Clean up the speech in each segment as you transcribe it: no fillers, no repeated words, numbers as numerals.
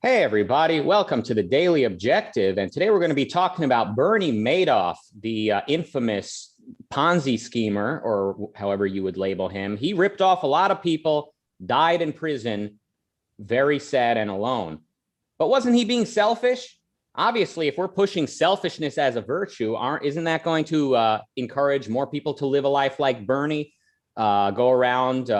Hey, everybody. Welcome to the Daily Objective. And today we're going to be talking about Bernie Madoff, the infamous Ponzi schemer, or however you would label him. He ripped off a lot of people, died in prison, very sad and alone. But wasn't he being selfish? Obviously, if we're pushing selfishness as a virtue, isn't that going to encourage more people to live a life like Bernie, go around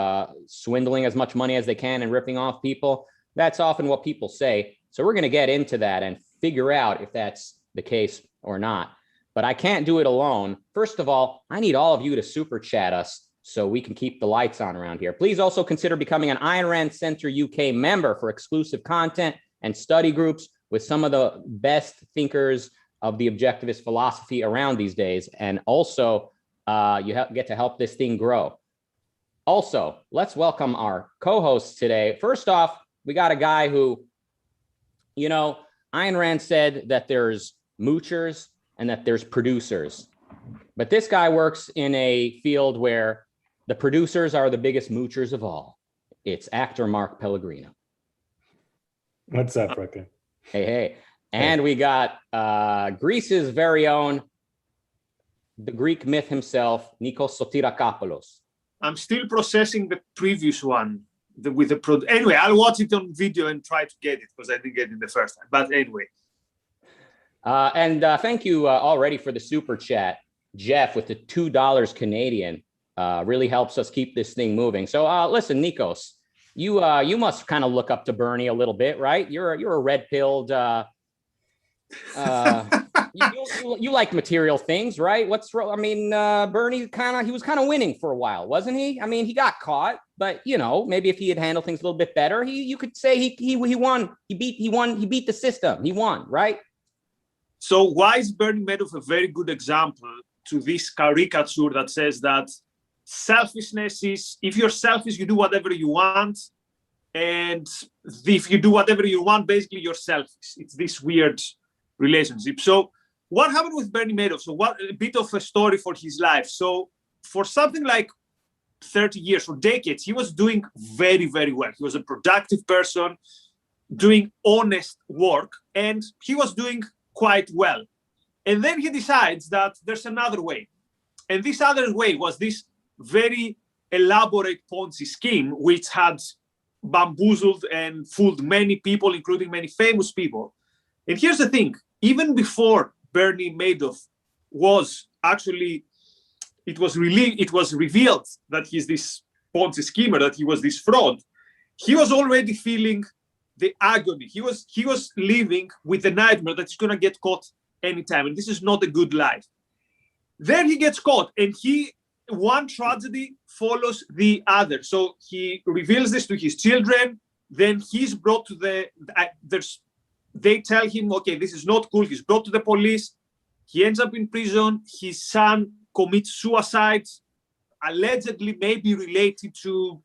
swindling as much money as they can and ripping off people? That's often what people say. So we're going to get into that and figure out if that's the case or not. But I can't do it alone. First of all, I need all of you to super chat us so we can keep the lights on around here. Please also consider becoming an Ayn Rand Center UK member for exclusive content and study groups with some of the best thinkers of the objectivist philosophy around these days. And also, you get to help this thing grow. Also, let's welcome our co-hosts today. First off, we got a guy who, you know, Ayn Rand said that there's moochers and that there's producers. But this guy works in a field where the producers are the biggest moochers of all. It's actor Mark Pellegrino. What's up, Rucka? Hey. And we got Greece's very own, the Greek myth himself, Nikos Sotirakopoulos. I'm still processing the previous one. Anyway, I'll watch it on video and try to get it because I didn't get it the first time. But anyway. Thank you already for the super chat, Jeff, with the $2 Canadian. Really helps us keep this thing moving. So listen, Nikos, you must kind of look up to Bernie a little bit, right? You're a red-pilled. You like material things, right? Bernie he was kind of winning for a while, wasn't he? I mean, he got caught, but you know, maybe if he had handled things a little bit better, you could say he won. He beat the system. He won, right? So why is Bernie Madoff a very good example to this caricature that says that selfishness is, if you're selfish, you do whatever you want, and if you do whatever you want, basically you're selfish. It's this weird relationship. So what happened with Bernie Madoff? So a bit of a story for his life. So for something like 30 years or decades, he was doing very, very well. He was a productive person, doing honest work, and he was doing quite well. And then he decides that there's another way. And this other way was this very elaborate Ponzi scheme, which had bamboozled and fooled many people, including many famous people. And here's the thing, even before Bernie Madoff was actually, it was revealed that he's this Ponzi schemer, that he was this fraud, he was already feeling the agony. He was living with the nightmare that he's gonna get caught anytime, and this is not a good life. Then he gets caught, and one tragedy follows the other. So he reveals this to his children, then he's brought to they tell him, okay, this is not cool. He's brought to the police. He ends up in prison. His son commits suicide, allegedly maybe related to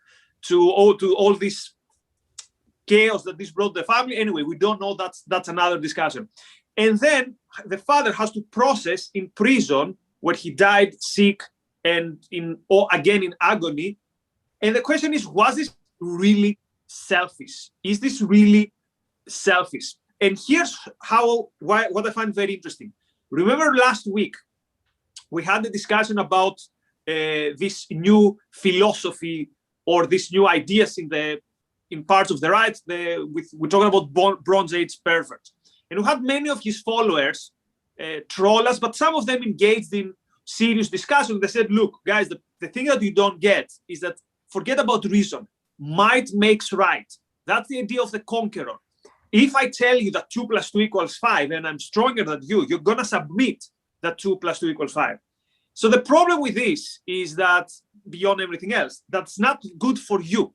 all this chaos that this brought the family. Anyway, we don't know. That's another discussion. And then the father has to process in prison where he died sick and again in agony. And the question is, was this really selfish? Is this really selfish? And here's what I find very interesting. Remember last week, we had a discussion about this new philosophy or these new ideas in parts of the right. We're talking about Bronze Age perverts. And we had many of his followers troll us, but some of them engaged in serious discussion. They said, look, guys, the thing that you don't get is that forget about reason. Might makes right. That's the idea of the conqueror. If I tell you that 2 + 2 = 5 and I'm stronger than you, you're going to submit that 2 + 2 = 5. So the problem with this is that, beyond everything else, that's not good for you,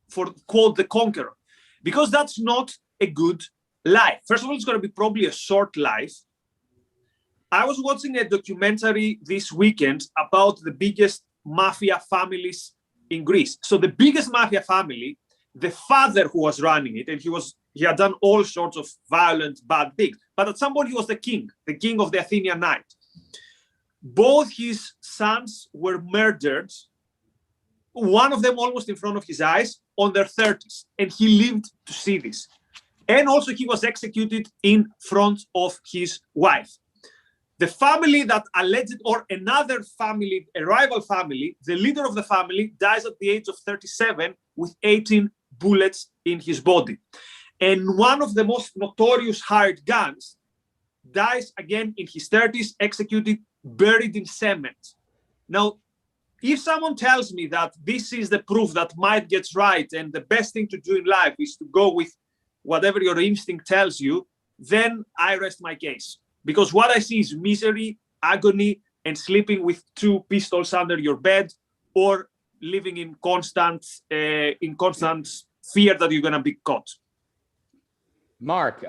for quote the conqueror, because that's not a good life. First of all, it's going to be probably a short life. I was watching a documentary this weekend about the biggest mafia families in Greece. So the biggest mafia family, the father who was running it, and he had done all sorts of violent, bad things. But at some point, he was the king of the Athenian night. Both his sons were murdered, one of them almost in front of his eyes, on their 30s. And he lived to see this. And also he was executed in front of his wife. The family that alleged, or another family, a rival family, the leader of the family dies at the age of 37 with 18 bullets in his body. And one of the most notorious hired guns dies again in his 30s, executed, buried in cement. Now, if someone tells me that this is the proof that might gets right and the best thing to do in life is to go with whatever your instinct tells you, then I rest my case. Because what I see is misery, agony, and sleeping with two pistols under your bed, or living in constant fear that you're going to be caught. Mark,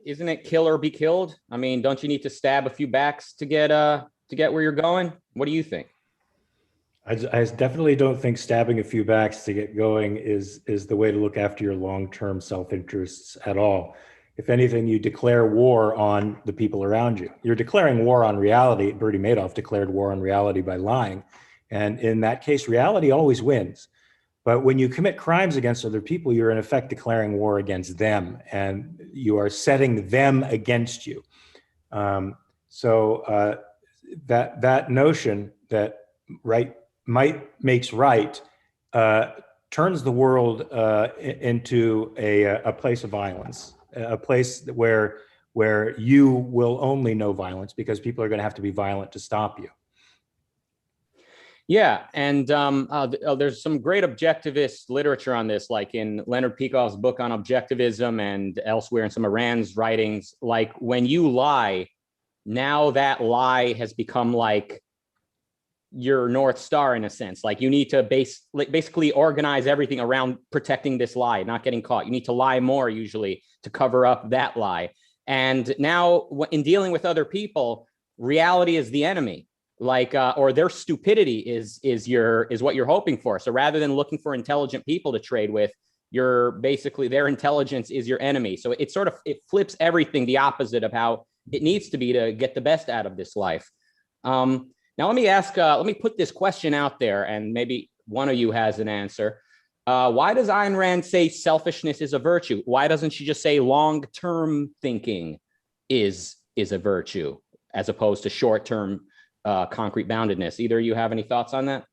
isn't it kill or be killed? I mean, don't you need to stab a few backs to get where you're going? What do you think? I definitely don't think stabbing a few backs to get going is the way to look after your long-term self-interests at all. If anything, you declare war on the people around you. You're declaring war on reality. Bernie Madoff declared war on reality by lying. And in that case, reality always wins. But when you commit crimes against other people, you're in effect declaring war against them, and you are setting them against you. That notion that right makes right turns the world into a place of violence, a place where you will only know violence because people are going to have to be violent to stop you. Yeah, and there's some great objectivist literature on this, like in Leonard Peikoff's book on objectivism and elsewhere in some of Rand's writings. Like when you lie, now that lie has become like your North Star in a sense. Like you need to basically organize everything around protecting this lie, not getting caught. You need to lie more usually to cover up that lie. And now in dealing with other people, reality is the enemy. Like, or their stupidity is what you're hoping for. So rather than looking for intelligent people to trade with, you're basically, their intelligence is your enemy. So it flips everything the opposite of how it needs to be to get the best out of this life. Now let me put this question out there, and maybe one of you has an answer. Why does Ayn Rand say selfishness is a virtue? Why doesn't she just say long-term thinking is a virtue as opposed to short-term concrete boundedness? Either of you have any thoughts on that?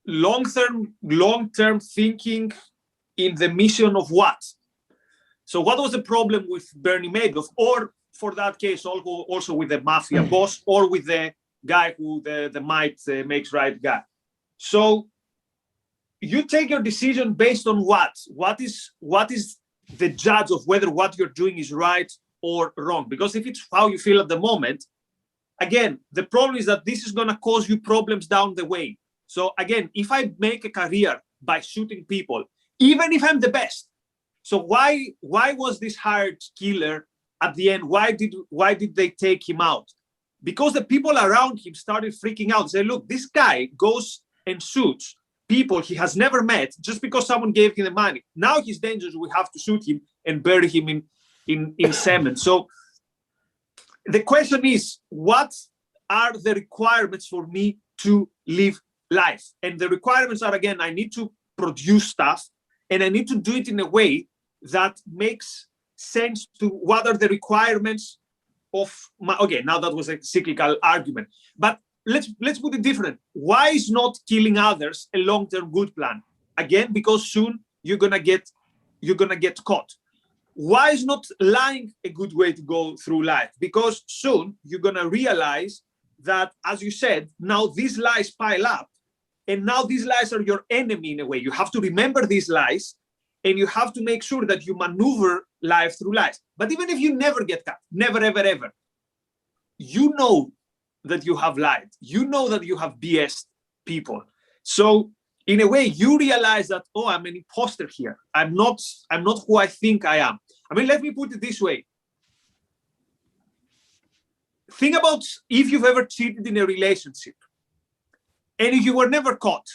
Long-term thinking in the mission of what? So what was the problem with Bernie Madoff, or for that case, also with the mafia boss, or with the guy who the might makes right guy? So you take your decision based on what? What is the judge of whether what you're doing is right or wrong? Because if it's how you feel at the moment, again, the problem is that this is going to cause you problems down the way. So again, if I make a career by shooting people, even if I'm the best, so why was this hired killer at the end? Why did they take him out? Because the people around him started freaking out. Say, look, this guy goes and shoots people he has never met just because someone gave him the money. Now he's dangerous. We have to shoot him and bury him in cement. So the question is, what are the requirements for me to live life? And the requirements are, again, I need to produce stuff, and I need to do it in a way that makes sense to what are the requirements of my, okay, now that was a cyclical argument, but let's put it different. Why is not killing others a long-term good plan? Again, because soon you're gonna get caught. Why is not lying a good way to go through life? Because soon you're gonna realize that, as you said, now these lies pile up, and now these lies are your enemy in a way. You have to remember these lies, and you have to make sure that you maneuver life through lies. But even if you never get caught, never, ever, ever, you know that you have lied. You know that you have BS'd people. So in a way, you realize that, oh, I'm an imposter here. I'm not who I think I am. I mean, let me put it this way. Think about if you've ever cheated in a relationship and if you were never caught.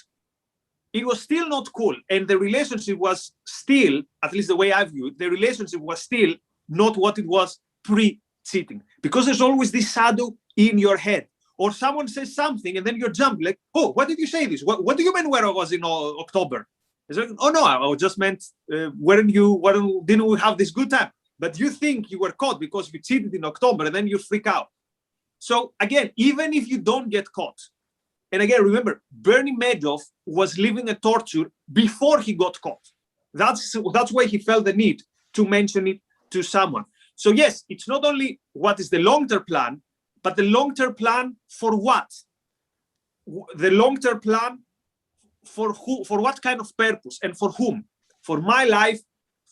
It was still not cool. And the relationship was still, at least the way I view it, the relationship was still not what it was pre-cheating. Because there's always this shadow in your head. Or someone says something and then you're jumping like, oh, why did you say this? What do you mean where I was in October? It's like, oh no, I just meant, didn't we have this good time? but you think you were caught because you cheated in October, and then you freak out. So again, even if you don't get caught, and again, remember, Bernie Madoff was living a torture before he got caught. That's why he felt the need to mention it to someone. So yes, it's not only what is the long-term plan, but the long-term plan for what? The long-term plan for who, for what kind of purpose, and for whom? For my life,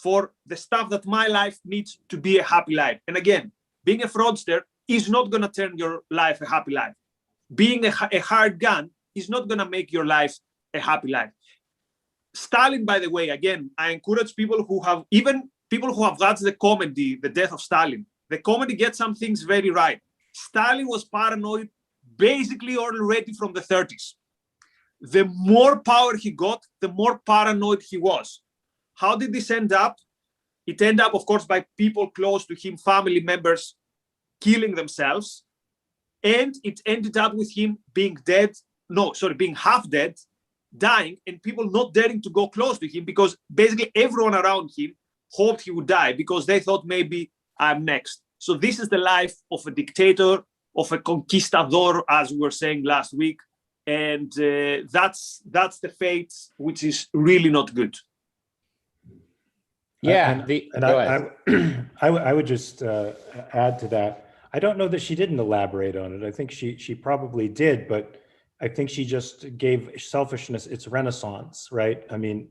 for the stuff that my life needs to be a happy life. And again, being a fraudster is not going to turn your life a happy life. Being a hired gun is not going to make your life a happy life. Stalin, by the way, again, I encourage people who have, even people who have watched the comedy, The Death of Stalin. The comedy gets some things very right. Stalin was paranoid basically already from the 30s. The more power he got, the more paranoid he was. How did this end up? It ended up, of course, by people close to him, family members, killing themselves. And it ended up with him being dead, being half dead, dying, and people not daring to go close to him because basically everyone around him hoped he would die because they thought maybe I'm next. So this is the life of a dictator, of a conquistador, as we were saying last week. And that's the fate, which is really not good. Yeah. I would just add to that. I don't know that she didn't elaborate on it. I think she probably did, but I think she just gave selfishness its renaissance, right? I mean,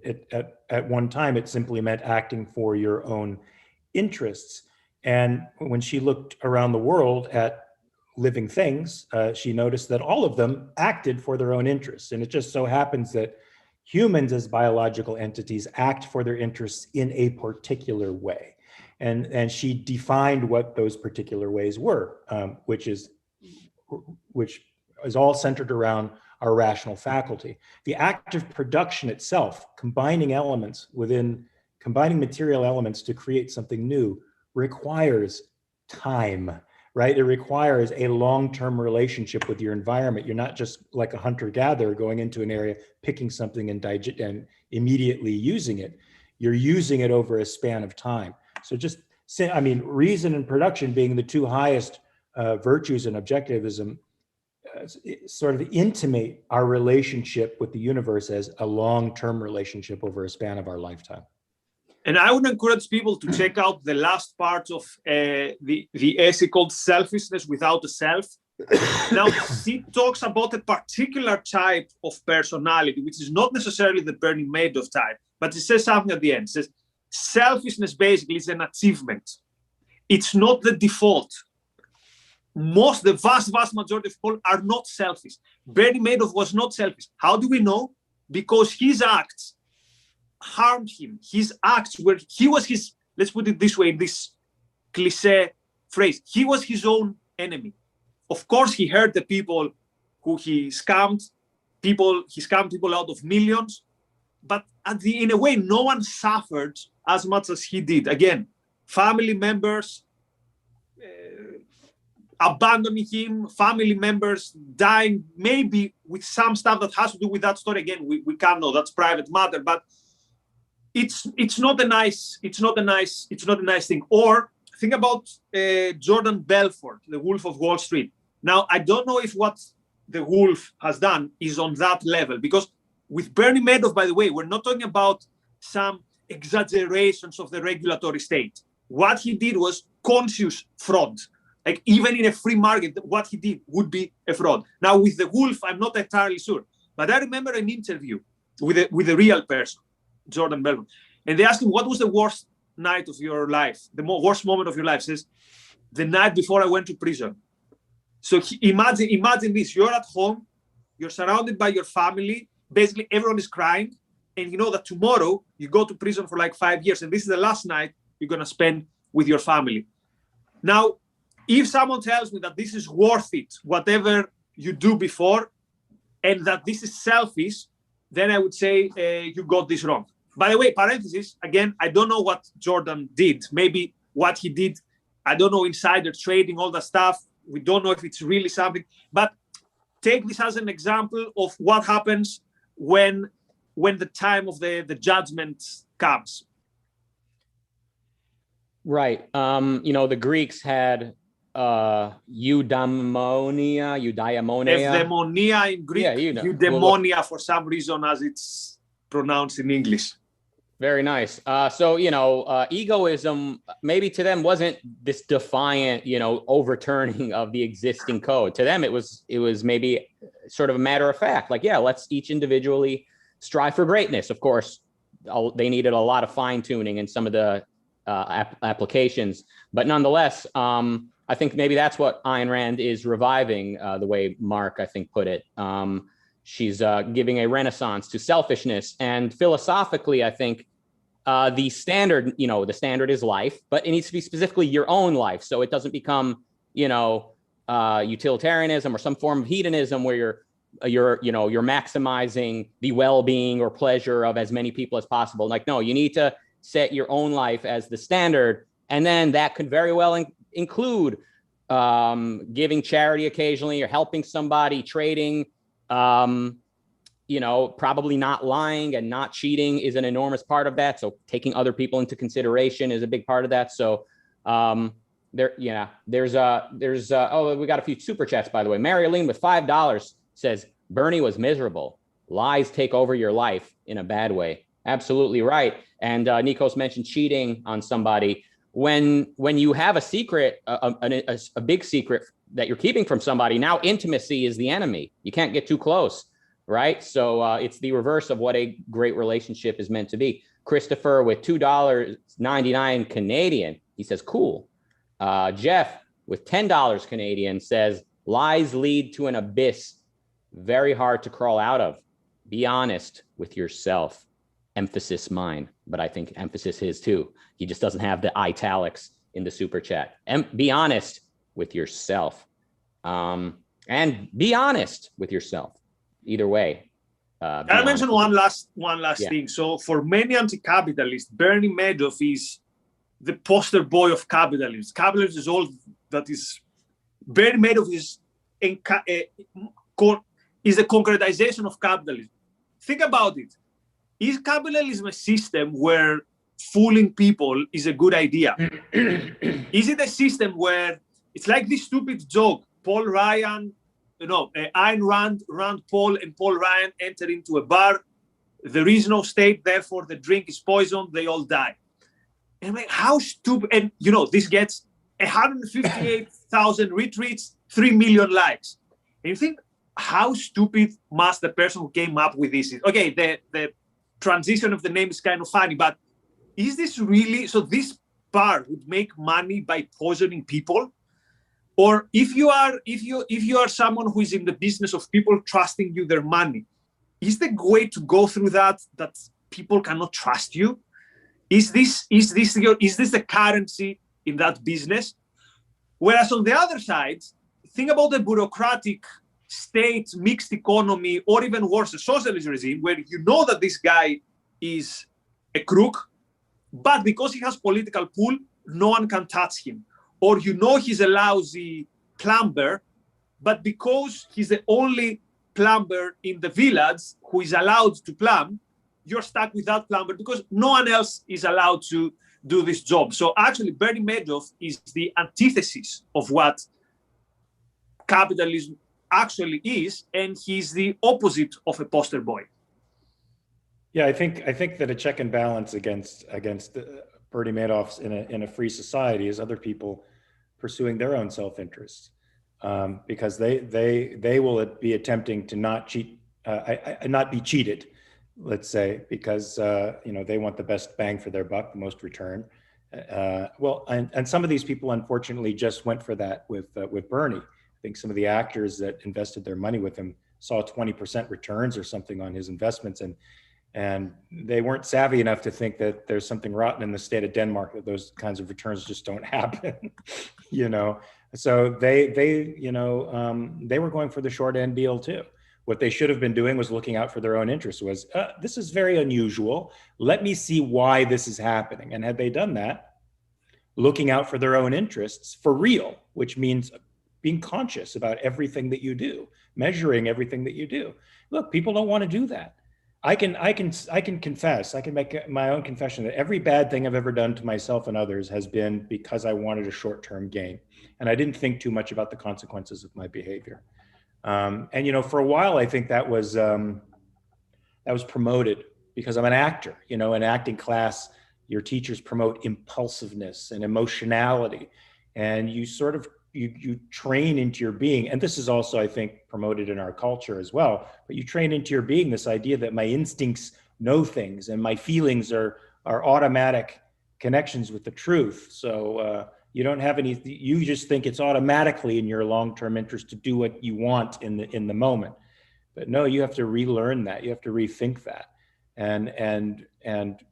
at one time, it simply meant acting for your own interests. And when she looked around the world at living things, she noticed that all of them acted for their own interests. And it just so happens that humans as biological entities act for their interests in a particular way. And she defined what those particular ways were, which is all centered around our rational faculty. The act of production itself, combining material elements to create something new, requires time, right? It requires a long-term relationship with your environment. You're not just like a hunter-gatherer going into an area, picking something and immediately using it. You're using it over a span of time. So reason and production being the two highest virtues in objectivism sort of intimate our relationship with the universe as a long-term relationship over a span of our lifetime. And I would encourage people to check out the last part of the essay called Selfishness Without a Self. Now, she talks about a particular type of personality, which is not necessarily the Bernie Madoff type, but it says something at the end. It says, selfishness basically is an achievement. It's not the default. The vast majority of people are not selfish. Bernie Madoff was not selfish. How do we know? Because his acts harmed him. His acts were, let's put it this way, in this cliche phrase, he was his own enemy. Of course, he hurt the people who he scammed people out of millions, but in a way, no one suffered as much as he did. Again, family members abandoning him, family members dying, maybe with some stuff that has to do with that story. Again, we can't know, that's private matter, but it's not a nice thing. Or think about Jordan Belfort, the Wolf of Wall Street. Now, I don't know if what the Wolf has done is on that level, because with Bernie Madoff, by the way, we're not talking about some exaggerations of the regulatory state. What he did was conscious fraud. Like even in a free market, what he did would be a fraud. Now with the Wolf, I'm not entirely sure, but I remember an interview with a real person, Jordan Belfort, and they asked him, what was the worst night of your life, the worst moment of your life? He says, the night before I went to prison. So imagine this, you're at home, you're surrounded by your family, basically everyone is crying, and you know that tomorrow you go to prison for like 5 years, and this is the last night you're gonna spend with your family. Now, if someone tells me that this is worth it, whatever you do before, and that this is selfish, then I would say you got this wrong. By the way, parenthesis, again, I don't know what Jordan did. Maybe what he did, I don't know, insider trading, all that stuff. We don't know if it's really something, but take this as an example of what happens when the time of the judgment comes. Right. The Greeks had eudaimonia. Eudaimonia in Greek, Yeah, eudaimonia for some reason as it's pronounced in English. Very nice. Egoism maybe to them wasn't this defiant, overturning of the existing code. To them, it was maybe sort of a matter of fact, like, yeah, let's each individually strive for greatness. Of course, they needed a lot of fine tuning in some of the applications, but nonetheless, I think maybe that's what Ayn Rand is reviving, the way Mark, I think, put it. She's giving a renaissance to selfishness. And philosophically, I think the standard is life, but it needs to be specifically your own life. So it doesn't become, utilitarianism or some form of hedonism where you're maximizing the well-being or pleasure of as many people as possible. Like, no, you need to set your own life as the standard. And then that could very well include giving charity occasionally or helping somebody, trading, probably not lying and not cheating is an enormous part of that. So taking other people into consideration is a big part of that. So we got a few super chats, by the way. Mary Aline with $5 says, Bernie was miserable. Lies take over your life in a bad way. Absolutely right. And Nikos mentioned cheating on somebody. When you have a secret, a big secret that you're keeping from somebody, now intimacy is the enemy. You can't get too close, right? So it's the reverse of what a great relationship is meant to be. Christopher with $2.99 Canadian, he says, cool. Jeff with $10 Canadian says, lies lead to an abyss very hard to crawl out of. Be honest with yourself. Emphasis mine, but I think emphasis his too. He just doesn't have the italics in the super chat. Be honest with yourself, and be honest with yourself. Either way. I mentioned one last thing. So for many anti-capitalists, Bernie Madoff is the poster boy of capitalism. Capitalism is all that is. Bernie Madoff is the concretization of capitalism. Think about it. Is capitalism a system where fooling people is a good idea? Is it a system where it's like this stupid joke? Paul Ryan, Ayn Rand Paul and Paul Ryan enter into a bar. There is no state, therefore the drink is poisoned. They all die. And like, how stupid! And this gets 158,000 retweets, 3 million likes. And you think, how stupid must the person who came up with this? Okay, the transition of the name is kind of funny, but is this really, so this bar would make money by poisoning people? Or if you are someone who is in the business of people trusting you their money, is the way to go through that people cannot trust you? Is this the currency in that business? Whereas on the other side, think about the bureaucratic state, mixed economy, or even worse, a socialist regime where you know that this guy is a crook, but because he has political pull, no one can touch him. Or he's a lousy plumber, but because he's the only plumber in the village who is allowed to plumb, you're stuck with that plumber because no one else is allowed to do this job. So actually, Bernie Madoff is the antithesis of what capitalism actually is, and he's the opposite of a poster boy. Yeah, I think that a check and balance against Bernie Madoff's in a free society is other people pursuing their own self-interests, because they will be attempting to not be cheated, let's say, because they want the best bang for their buck, the most return. And some of these people unfortunately just went for that with Bernie. I think some of the actors that invested their money with him saw 20% returns or something on his investments, and they weren't savvy enough to think that there's something rotten in the state of Denmark, that those kinds of returns just don't happen. So they were going for the short end deal too. What they should have been doing was looking out for their own interests. Was this is very unusual. Let me see why this is happening. And had they done that, looking out for their own interests for real, which means being conscious about everything that you do, measuring everything that you do. Look, people don't want to do that. I can confess, I can make my own confession that every bad thing I've ever done to myself and others has been because I wanted a short-term gain. And I didn't think too much about the consequences of my behavior. And, you know, for a while, I think that was promoted because I'm an actor, you know, in acting class, your teachers promote impulsiveness and emotionality, and you sort of, you train into your being. And this is also, I think, promoted in our culture as well, but you train into your being this idea that my instincts know things and my feelings are automatic connections with the truth. So you don't have any, you just think it's automatically in your long-term interest to do what you want in the moment. But no, you have to relearn that. You have to rethink that, and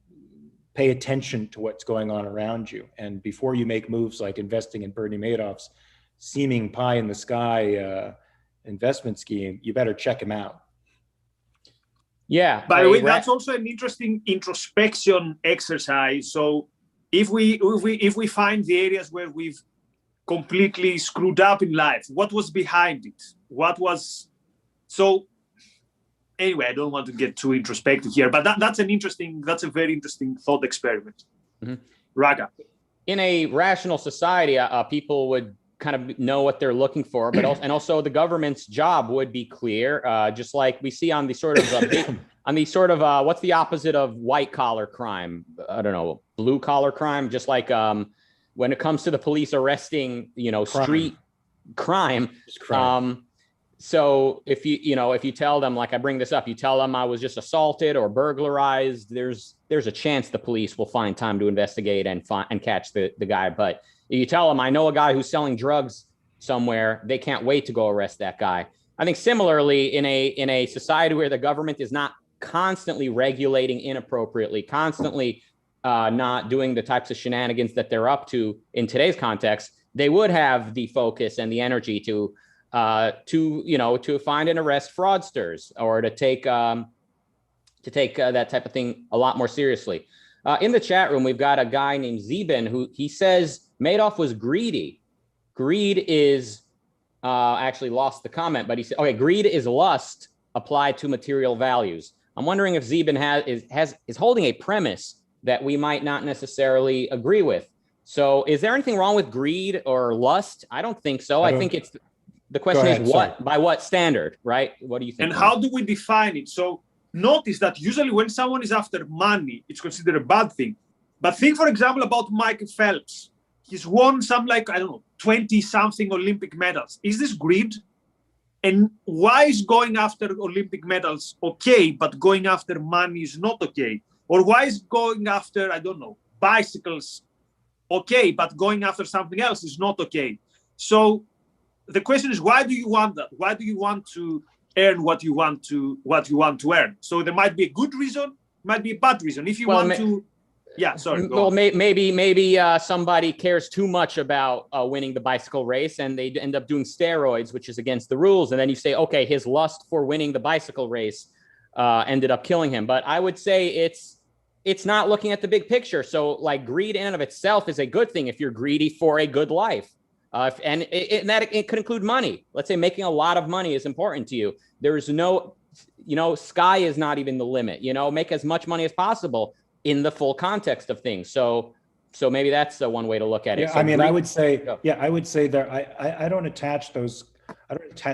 pay attention to what's going on around you. And before you make moves like investing in Bernie Madoff's seeming pie in the sky investment scheme, you better check him out. Yeah. By the way, that's also an interesting introspection exercise. So if we find the areas where we've completely screwed up in life, what was behind it? What was so? Anyway, I don't want to get too introspective here, but that's a very interesting thought experiment. Mm-hmm. Rucka. In a rational society, people would kind of know what they're looking for, but also the government's job would be clear, just like we see on the sort of what's the opposite of white collar crime? I don't know, blue collar crime. Just like when it comes to the police arresting, you know, street crime. So if you tell them, like I bring this up, you tell them I was just assaulted or burglarized, there's a chance the police will find time to investigate and catch the guy. But you tell them I know a guy who's selling drugs somewhere, they can't wait to go arrest that guy. I think similarly, in a society where the government is not constantly regulating inappropriately, constantly not doing the types of shenanigans that they're up to in today's context, they would have the focus and the energy to find and arrest fraudsters, or to take that type of thing a lot more seriously. In the chat room, we've got a guy named Zeben who he says Madoff was greedy. Greed is actually lost the comment, but he said, okay, greed is lust applied to material values. I'm wondering if Zeben is holding a premise that we might not necessarily agree with. So is there anything wrong with greed or lust? I don't think so. I think it's the question is by what standard, right? What do you think? And how do we define it? So notice that usually when someone is after money, it's considered a bad thing. But think, for example, about Michael Phelps. He's won some 20-something Olympic medals. Is this greed? And why is going after Olympic medals okay, but going after money is not okay? Or why is going after, bicycles okay, but going after something else is not okay? So the question is, why do you want that? Why do you want to earn what you want to earn? So there might be a good reason, might be a bad reason. If you maybe somebody cares too much about winning the bicycle race and they end up doing steroids, which is against the rules. And then you say, okay, his lust for winning the bicycle race ended up killing him. But I would say it's not looking at the big picture. So like greed in and of itself is a good thing if you're greedy for a good life. It could include money. Let's say making a lot of money is important to you. There's no, sky is not even the limit, make as much money as possible in the full context of things. So maybe that's one way to look at it. So I would say that I don't attach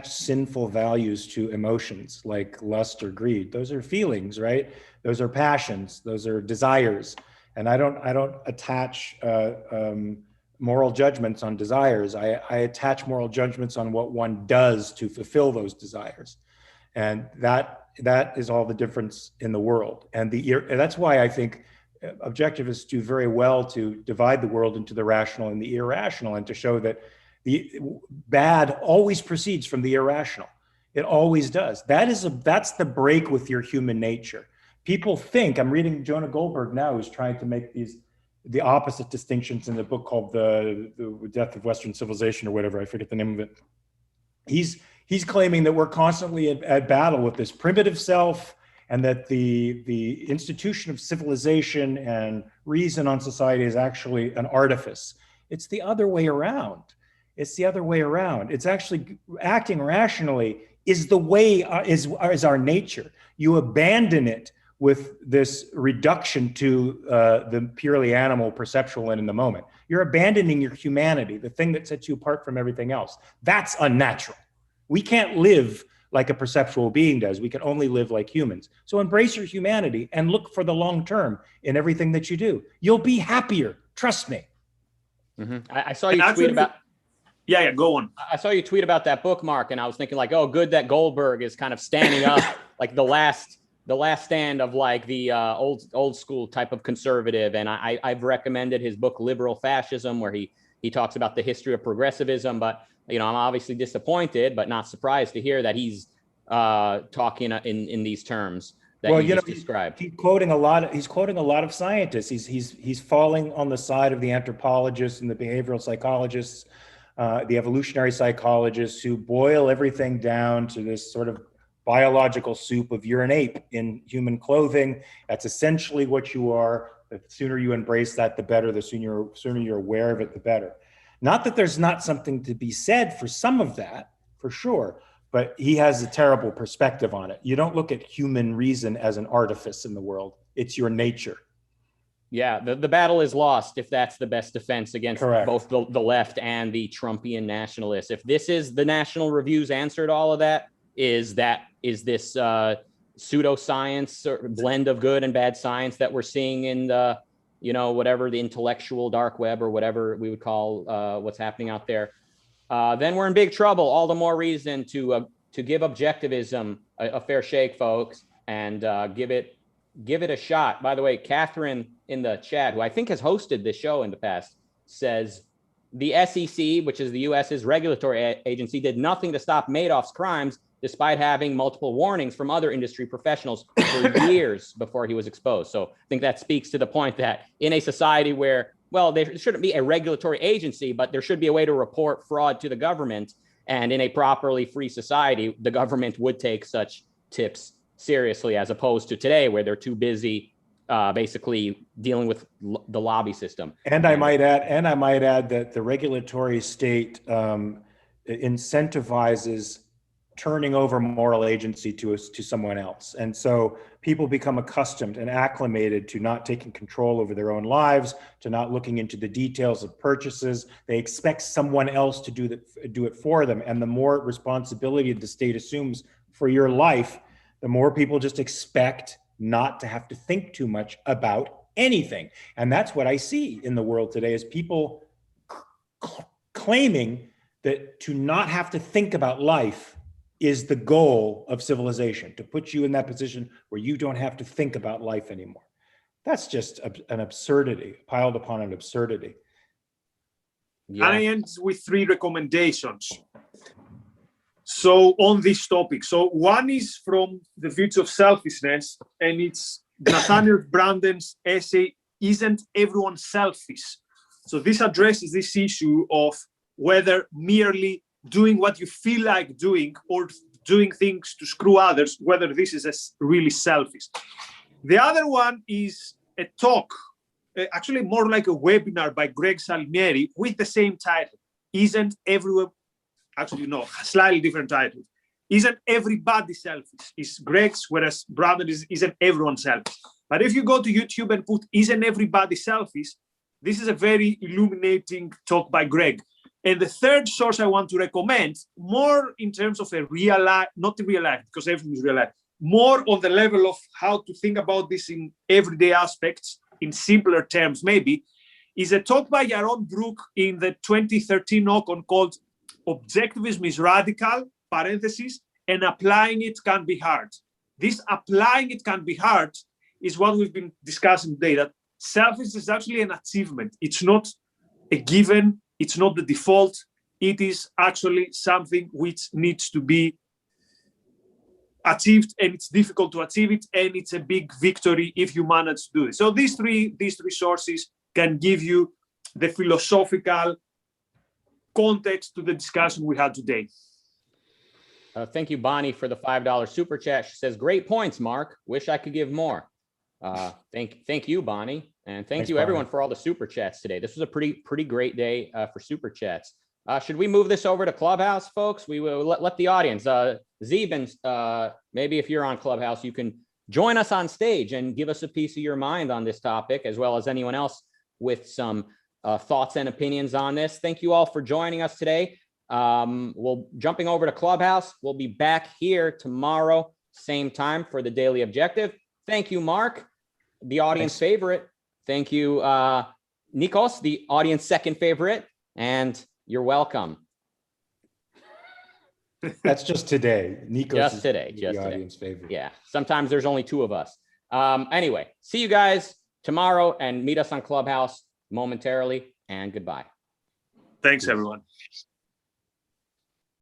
sinful values to emotions like lust or greed. Those are feelings, right? Those are passions. Those are desires. And I don't attach moral judgments on desires. I attach moral judgments on what one does to fulfill those desires. And that is all the difference in the world. And that's why I think objectivists do very well to divide the world into the rational and the irrational, and to show that the bad always proceeds from the irrational. It always does. That's the break with your human nature. People think, I'm reading Jonah Goldberg now, who's trying to make the opposite distinctions in the book called the Death of Western Civilization or whatever, I forget the name of it. He's claiming that we're constantly at battle with this primitive self, and that the institution of civilization and reason on society is actually an artifice. It's the other way around. It's actually acting rationally is the way, is our nature. You abandon it with this reduction to the purely animal, perceptual, and in the moment. You're abandoning your humanity, the thing that sets you apart from everything else. That's unnatural. We can't live like a perceptual being does. We can only live like humans. So embrace your humanity and look for the long term in everything that you do. You'll be happier. Trust me. I saw you tweet about. Yeah, go on. I saw you tweet about that book, Mark, and I was thinking like, oh, good that Goldberg is kind of standing up, like the last stand of like the old school type of conservative. And I've recommended his book Liberal Fascism, where he talks about the history of progressivism. But I'm obviously disappointed, but not surprised to hear that he's talking in these terms that you just described. He's quoting a lot of scientists. He's falling on the side of the anthropologists and the behavioral psychologists, the evolutionary psychologists, who boil everything down to this sort of biological soup of you're an ape in human clothing. That's essentially what you are. The sooner you embrace that, the better. The sooner you're aware of it, the better. Not that there's not something to be said for some of that, for sure, but he has a terrible perspective on it. You don't look at human reason as an artifice in the world. It's your nature. Yeah, the battle is lost if that's the best defense against both the left and the Trumpian nationalists. If this is the National Review's answer to all of that, is this pseudoscience or blend of good and bad science that we're seeing in the, whatever the intellectual dark web or whatever we would call what's happening out there, then we're in big trouble. All the more reason to give objectivism a fair shake, folks, and give it a shot. By the way, Catherine in the chat, who I think has hosted this show in the past, says the SEC, which is the U.S.'s regulatory agency, did nothing to stop Madoff's crimes, despite having multiple warnings from other industry professionals for years before he was exposed. So I think that speaks to the point that in a society where, well, there shouldn't be a regulatory agency, but there should be a way to report fraud to the government. And in a properly free society, the government would take such tips seriously, as opposed to today, where they're too busy basically dealing with the lobby system. And I might add that the regulatory state incentivizes turning over moral agency to someone else. And so people become accustomed and acclimated to not taking control over their own lives, to not looking into the details of purchases. They expect someone else to do it for them. And the more responsibility the state assumes for your life, the more people just expect not to have to think too much about anything. And that's what I see in the world today, is people claiming that to not have to think about life is the goal of civilization, to put you in that position where you don't have to think about life anymore. That's just an absurdity, piled upon an absurdity. Yeah. And I end with 3 recommendations. So on this topic, so one is from the Virtue of Selfishness, and it's Nathaniel Branden's essay, Isn't Everyone Selfish? So this addresses this issue of whether merely doing what you feel like doing or doing things to screw others, whether this is really selfish. The other one is a talk, actually more like a webinar by Greg Salmieri with the same title, Isn't Everyone, actually no, slightly different title. Isn't Everybody Selfish? Is Greg's, whereas Brandon is Isn't Everyone Selfish? But if you go to YouTube and put Isn't Everybody Selfish, this is a very illuminating talk by Greg. And the third source I want to recommend, more in terms of a real life, not the real life, because everything is real life, more on the level of how to think about this in everyday aspects, in simpler terms maybe, is a talk by Yaron Brook in the 2013 Ocon called Objectivism is Radical, parentheses, and Applying It Can Be Hard. This applying it can be hard is what we've been discussing today, that selfishness is actually an achievement. It's not a given. It's not the default. It is actually something which needs to be achieved, and it's difficult to achieve it, and it's a big victory if you manage to do it. So these three sources can give you the philosophical context to the discussion we had today. Thank you, Bonnie, for the $5 super chat. She says, great points, Mark. Wish I could give more. Thank you, Bonnie. And thanks, you, everyone, for all the super chats today. This was a pretty great day for super chats. Should we move this over to Clubhouse, folks? We will let the audience. Zeben, maybe if you're on Clubhouse, you can join us on stage and give us a piece of your mind on this topic, as well as anyone else with some thoughts and opinions on this. Thank you all for joining us today. We'll jumping over to Clubhouse. We'll be back here tomorrow, same time for the Daily Objective. Thank you, Mark, the audience favorite. Thank you, Nikos, the audience second favorite, and you're welcome. That's just today. Nikos Just is today, the audience favorite. Yeah, sometimes there's only two of us. Anyway, see you guys tomorrow and meet us on Clubhouse momentarily, and goodbye. Thanks, everyone.